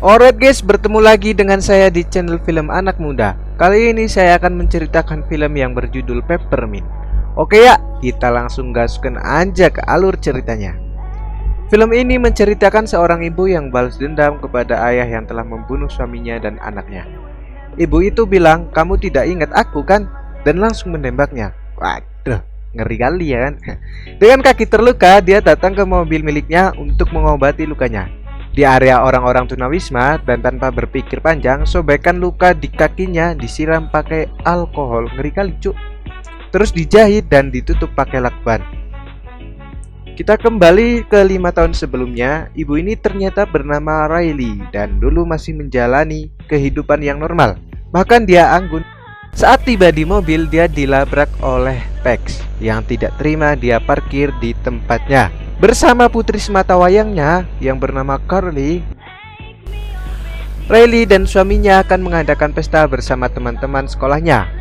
Alright guys, bertemu lagi dengan saya di channel Film Anak Muda. Kali ini saya akan menceritakan film yang berjudul Peppermint. Oke ya, kita langsung gaskan aja ke alur ceritanya. Film ini menceritakan seorang ibu yang balas dendam kepada ayah yang telah membunuh suaminya dan anaknya. Ibu itu bilang, "Kamu tidak ingat aku kan?" Dan langsung menembaknya. Waduh, ngeri kali ya kan. Dengan kaki terluka, dia datang ke mobil miliknya untuk mengobati lukanya. Di area orang-orang tunawisma, dan tanpa berpikir panjang, sobekan luka di kakinya disiram pakai alkohol. Ngeri kali cuk. Terus dijahit dan ditutup pakai lakban. Kita kembali ke 5 tahun sebelumnya. Ibu ini ternyata bernama Riley dan dulu masih menjalani kehidupan yang normal. Bahkan dia anggun. Saat tiba di mobil, dia dilabrak oleh Pex yang tidak terima dia parkir di tempatnya. Bersama putri semata wayangnya yang bernama Carly, Riley dan suaminya akan mengadakan pesta bersama teman-teman sekolahnya.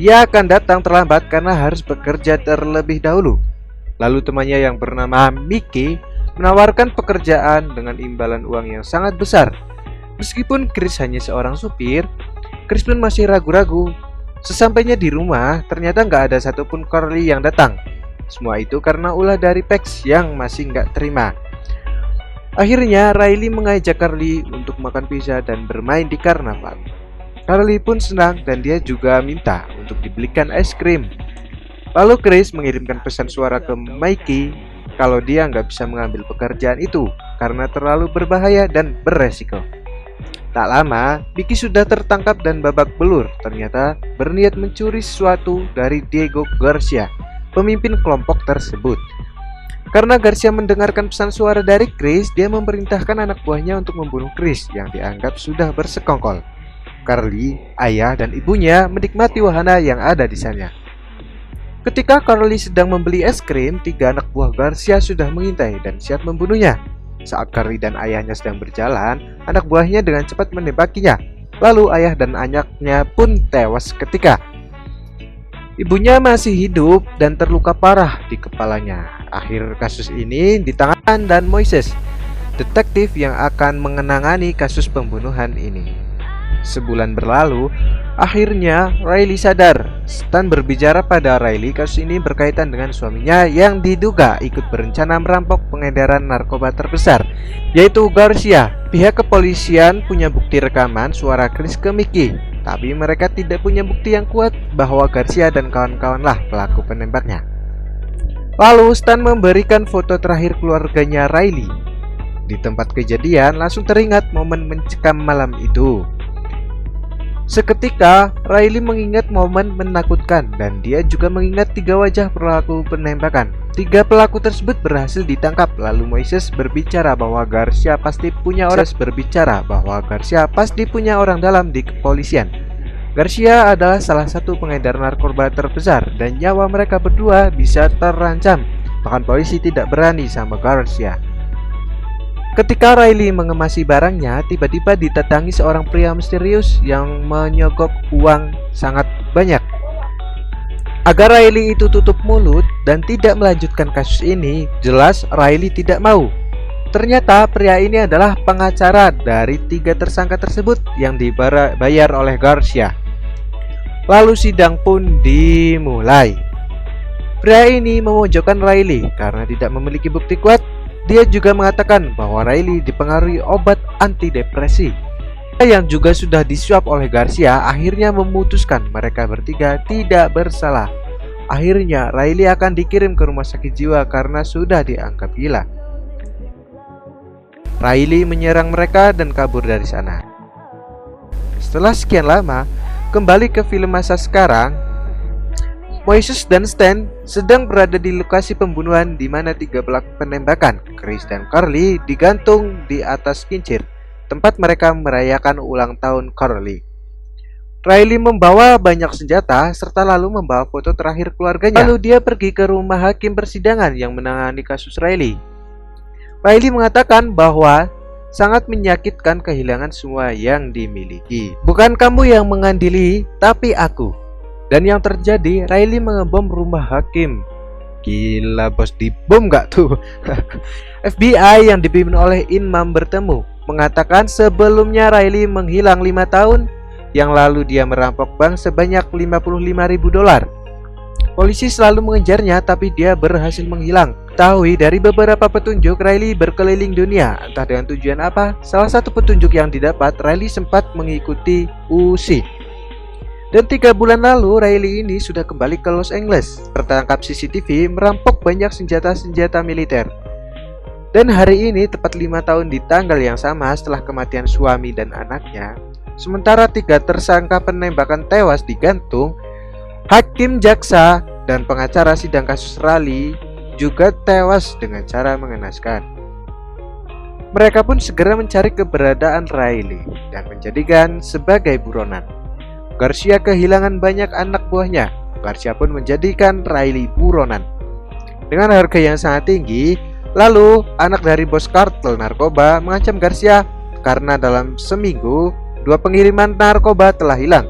Ia akan datang terlambat karena harus bekerja terlebih dahulu. Lalu temannya yang bernama Mickey menawarkan pekerjaan dengan imbalan uang yang sangat besar. Meskipun Chris hanya seorang supir, Chris pun masih ragu-ragu. Sesampainya di rumah, ternyata nggak ada satupun Carly yang datang. Semua itu karena ulah dari Pex yang masih nggak terima. Akhirnya Riley mengajak Carly untuk makan pizza dan bermain di karnaval. Carly pun senang dan dia juga minta untuk dibelikan es krim. Lalu Chris mengirimkan pesan suara ke Mikey kalau dia nggak bisa mengambil pekerjaan itu karena terlalu berbahaya dan beresiko. Tak lama, Mickey sudah tertangkap dan babak belur. Ternyata berniat mencuri sesuatu dari Diego Garcia, pemimpin kelompok tersebut. Karena Garcia mendengarkan pesan suara dari Chris, dia memerintahkan anak buahnya untuk membunuh Chris yang dianggap sudah bersekongkol. Carly, ayah, dan ibunya menikmati wahana yang ada di sana. Ketika Carly sedang membeli es krim, 3 anak buah Garcia sudah mengintai dan siap membunuhnya. Saat Carly dan ayahnya sedang berjalan, anak buahnya dengan cepat menembakinya. Lalu ayah dan anaknya pun tewas seketika. Ibunya masih hidup dan terluka parah di kepalanya. Akhir kasus ini di tangan Dan Moises, detektif yang akan mengenangani kasus pembunuhan ini. Sebulan berlalu, akhirnya Riley sadar. Stan berbicara pada Riley kasus ini berkaitan dengan suaminya yang diduga ikut berencana merampok pengedaran narkoba terbesar, yaitu Garcia. Pihak kepolisian punya bukti rekaman suara Chris ke Mickey, tapi mereka tidak punya bukti yang kuat bahwa Garcia dan kawan-kawanlah pelaku penembaknya. Lalu Stan memberikan foto terakhir keluarganya Riley. Di tempat kejadian langsung teringat momen mencekam malam itu. Seketika Riley mengingat momen menakutkan dan dia juga mengingat 3 wajah pelaku penembakan. 3 pelaku tersebut berhasil ditangkap. Lalu Moises berbicara bahwa Garcia pasti punya orang dalam di kepolisian. Garcia adalah salah satu pengedar narkoba terbesar dan nyawa mereka berdua bisa terancam. Bahkan polisi tidak berani sama Garcia. Ketika Riley mengemasi barangnya, tiba-tiba didatangi seorang pria misterius yang menyogok uang sangat banyak. Agar Riley itu tutup mulut dan tidak melanjutkan kasus ini, jelas Riley tidak mau. Ternyata pria ini adalah pengacara dari 3 tersangka tersebut yang dibayar oleh Garcia. Lalu sidang pun dimulai. Pria ini memojokkan Riley karena tidak memiliki bukti kuat. Dia juga mengatakan bahwa Riley dipengaruhi obat antidepresi yang juga sudah disuap oleh Garcia. Akhirnya memutuskan mereka bertiga tidak bersalah. Akhirnya Riley akan dikirim ke rumah sakit jiwa karena sudah dianggap gila. Riley menyerang mereka dan kabur dari sana. Setelah sekian lama, kembali ke film masa sekarang. Moises dan Stan sedang berada di lokasi pembunuhan di mana 3 pelaku penembakan, Chris dan Carly, digantung di atas kincir, tempat mereka merayakan ulang tahun Carly. Riley membawa banyak senjata serta lalu membawa foto terakhir keluarganya. Lalu dia pergi ke rumah hakim persidangan yang menangani kasus Riley. Riley mengatakan bahwa sangat menyakitkan kehilangan semua yang dimiliki. Bukan kamu yang mengadili, tapi aku. Dan yang terjadi, Riley mengebom rumah hakim. Gila bos, dibom gak tuh? FBI yang dipimpin oleh Imam bertemu. mengatakan sebelumnya Riley menghilang 5 tahun yang lalu dia merampok bank sebanyak 55.000 dolar. Polisi selalu mengejarnya tapi dia berhasil menghilang. Ketahui dari beberapa petunjuk Riley berkeliling dunia, entah dengan tujuan apa. Salah satu petunjuk yang didapat, Riley sempat mengikuti UC. Dan 3 bulan lalu Riley ini sudah kembali ke Los Angeles, tertangkap CCTV merampok banyak senjata-senjata militer. Dan hari ini tepat 5 tahun di tanggal yang sama setelah kematian suami dan anaknya. Sementara 3 tersangka penembakan tewas digantung, hakim, jaksa, dan pengacara sidang kasus Riley juga tewas dengan cara mengenaskan. Mereka pun segera mencari keberadaan Riley dan menjadikan sebagai buronan. Garcia kehilangan banyak anak buahnya. Garcia pun menjadikan Riley buronan dengan harga yang sangat tinggi. Lalu anak dari bos kartel narkoba mengancam Garcia karena dalam seminggu 2 pengiriman narkoba telah hilang.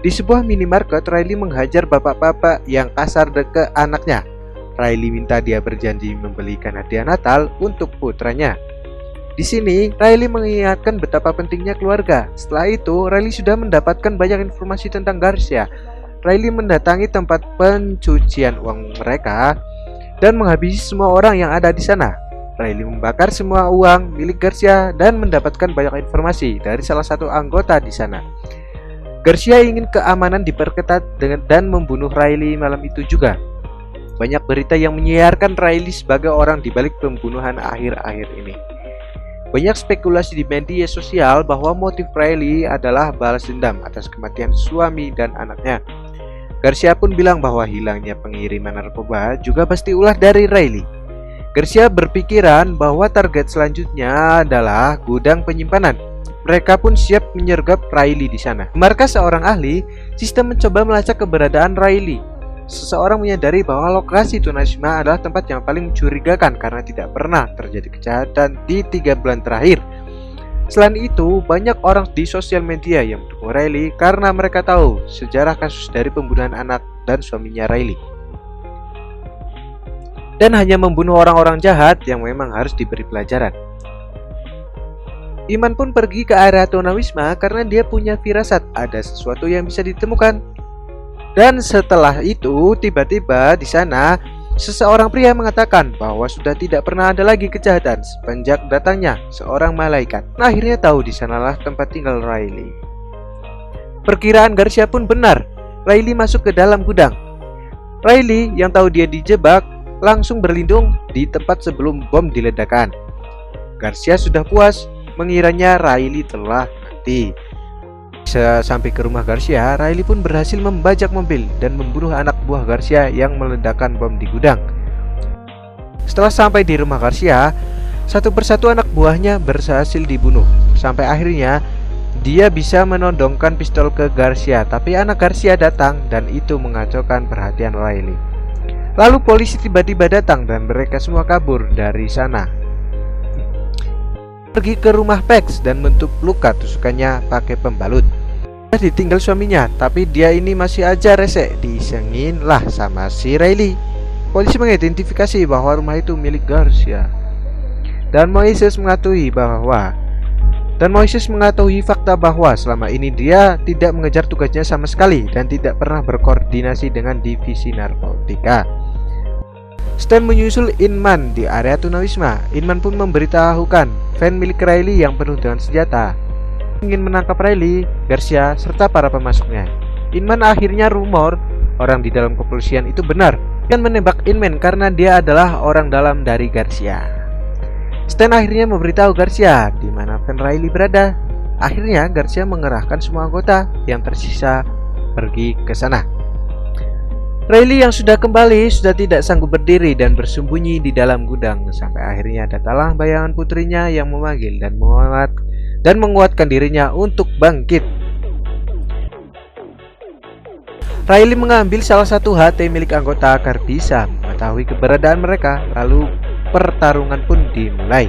Di sebuah minimarket, Riley menghajar bapak-bapak yang kasar ke anaknya. Riley minta dia berjanji membelikan hadiah Natal untuk putranya. Di sini, Riley mengingatkan betapa pentingnya keluarga. Setelah itu, Riley sudah mendapatkan banyak informasi tentang Garcia. Riley mendatangi tempat pencucian uang mereka dan menghabisi semua orang yang ada di sana. Riley membakar semua uang milik Garcia dan mendapatkan banyak informasi dari salah satu anggota di sana. Garcia ingin keamanan diperketat dan membunuh Riley malam itu juga. Banyak berita yang menyiarkan Riley sebagai orang di balik pembunuhan akhir-akhir ini. Banyak spekulasi di media sosial bahwa motif Riley adalah balas dendam atas kematian suami dan anaknya. Garcia pun bilang bahwa hilangnya pengiriman narkoba juga pasti ulah dari Riley. Garcia berpikiran bahwa target selanjutnya adalah gudang penyimpanan. Mereka pun siap menyergap Riley di sana. Markas seorang ahli, sistem mencoba melacak keberadaan Riley. Seseorang menyadari bahwa lokasi tunawisma adalah tempat yang paling mencurigakan karena tidak pernah terjadi kejahatan di 3 bulan terakhir. Selain itu, banyak orang di sosial media yang mendukung Riley karena mereka tahu sejarah kasus dari pembunuhan anak dan suaminya Riley. Dan hanya membunuh orang-orang jahat yang memang harus diberi pelajaran. Iman pun pergi ke area tunawisma karena dia punya firasat ada sesuatu yang bisa ditemukan. Dan setelah itu, tiba-tiba di sana seseorang pria mengatakan bahwa sudah tidak pernah ada lagi kejahatan semenjak datangnya seorang malaikat. Akhirnya tahu di sanalah tempat tinggal Riley. Perkiraan Garcia pun benar. Riley masuk ke dalam gudang. Riley yang tahu dia dijebak langsung berlindung di tempat sebelum bom diledakkan. Garcia sudah puas mengiranya Riley telah mati. Sampai ke rumah Garcia, Riley pun berhasil membajak mobil dan membunuh anak buah Garcia yang meledakkan bom di gudang. Setelah sampai di rumah Garcia, satu persatu anak buahnya berhasil dibunuh. Sampai akhirnya dia bisa menodongkan pistol ke Garcia, tapi anak Garcia datang dan itu mengacaukan perhatian Riley. Lalu polisi tiba-tiba datang dan mereka semua kabur dari sana. Pergi ke rumah Pax dan menutup luka tusukannya pakai pembalut. Ditinggal suaminya, tapi dia ini masih aja rese. Disengin lah sama si Riley. Polisi mengidentifikasi bahwa rumah itu milik Garcia. Dan Moises mengetahui fakta bahwa selama ini dia tidak mengejar tugasnya sama sekali dan tidak pernah berkoordinasi dengan divisi narkotika. Stan menyusul Inman di area tunawisma. Inman pun memberitahukan van milik Riley yang penuh dengan senjata ingin menangkap Riley, Garcia, serta para pemasoknya. Inman akhirnya rumor orang di dalam kepolisian itu benar dan menembak Inman karena dia adalah orang dalam dari Garcia. Stan akhirnya memberitahu Garcia di mana van Riley berada. Akhirnya Garcia mengerahkan semua anggota yang tersisa pergi ke sana. Riley yang sudah kembali sudah tidak sanggup berdiri dan bersembunyi di dalam gudang sampai akhirnya datanglah bayangan putrinya yang memanggil dan menguatkan dirinya untuk bangkit. Riley mengambil salah satu HT milik anggota agar bisa mengetahui keberadaan mereka, lalu pertarungan pun dimulai.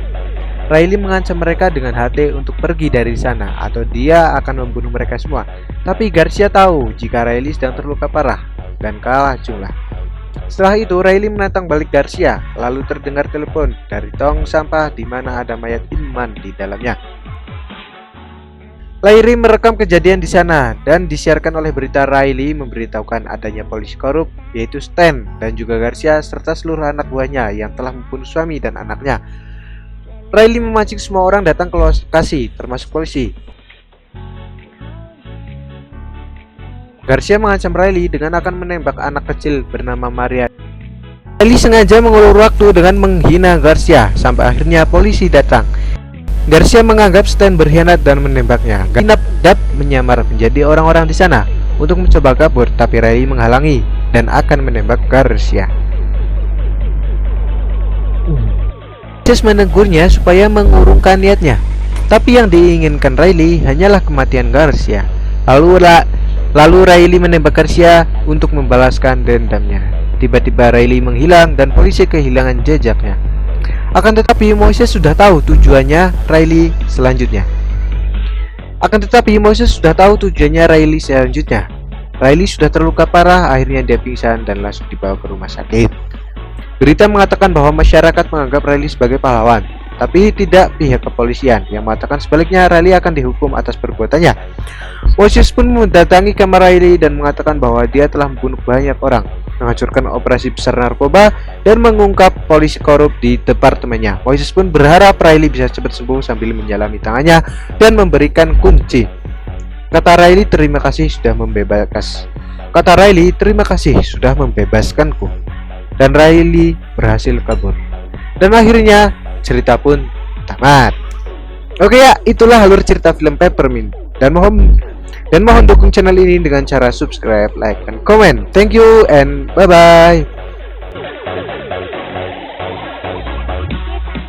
Riley mengancam mereka dengan HT untuk pergi dari sana atau dia akan membunuh mereka semua. Tapi Garcia tahu jika Riley sedang terluka parah dan kalah jumlah. Setelah itu, Riley menantang balik Garcia, lalu terdengar telepon dari tong sampah di mana ada mayat Inman di dalamnya. Riley merekam kejadian di sana dan disiarkan oleh berita. Riley memberitahukan adanya polisi korup, yaitu Stan dan juga Garcia serta seluruh anak buahnya yang telah membunuh suami dan anaknya. Riley memancing semua orang datang ke lokasi, termasuk polisi. Garcia mengancam Riley dengan akan menembak anak kecil bernama Maria. Riley sengaja mengulur waktu dengan menghina Garcia sampai akhirnya polisi datang. Garcia menganggap Stan berkhianat dan menembaknya. Dap menyamar menjadi orang-orang di sana untuk mencoba kabur, tapi Riley menghalangi dan akan menembak Garcia. Jess menegurnya supaya mengurungkan niatnya, tapi yang diinginkan Riley hanyalah kematian Garcia. Lalu Riley menembak Garcia untuk membalaskan dendamnya. Tiba-tiba Riley menghilang dan polisi kehilangan jejaknya. Akan tetapi Moses sudah tahu tujuannya Riley selanjutnya. Riley sudah terluka parah, akhirnya dia pingsan dan langsung dibawa ke rumah sakit. Berita mengatakan bahwa masyarakat menganggap Riley sebagai pahlawan, tapi tidak pihak kepolisian yang mengatakan sebaliknya Riley akan dihukum atas perbuatannya. Moses pun mendatangi kamar Riley dan mengatakan bahwa dia telah membunuh banyak orang, menghancurkan operasi besar narkoba, dan mengungkap polisi korup di departemennya. Moses pun berharap Riley bisa cepat sembuh sambil menyalami tangannya dan memberikan kunci. Kata Riley, terima kasih sudah membebaskanku. Dan Riley berhasil kabur. Dan akhirnya cerita pun tamat. Oke ya, itulah alur cerita film Peppermint. Dan mohon dukung channel ini dengan cara subscribe, like, dan komen. Thank you and bye-bye.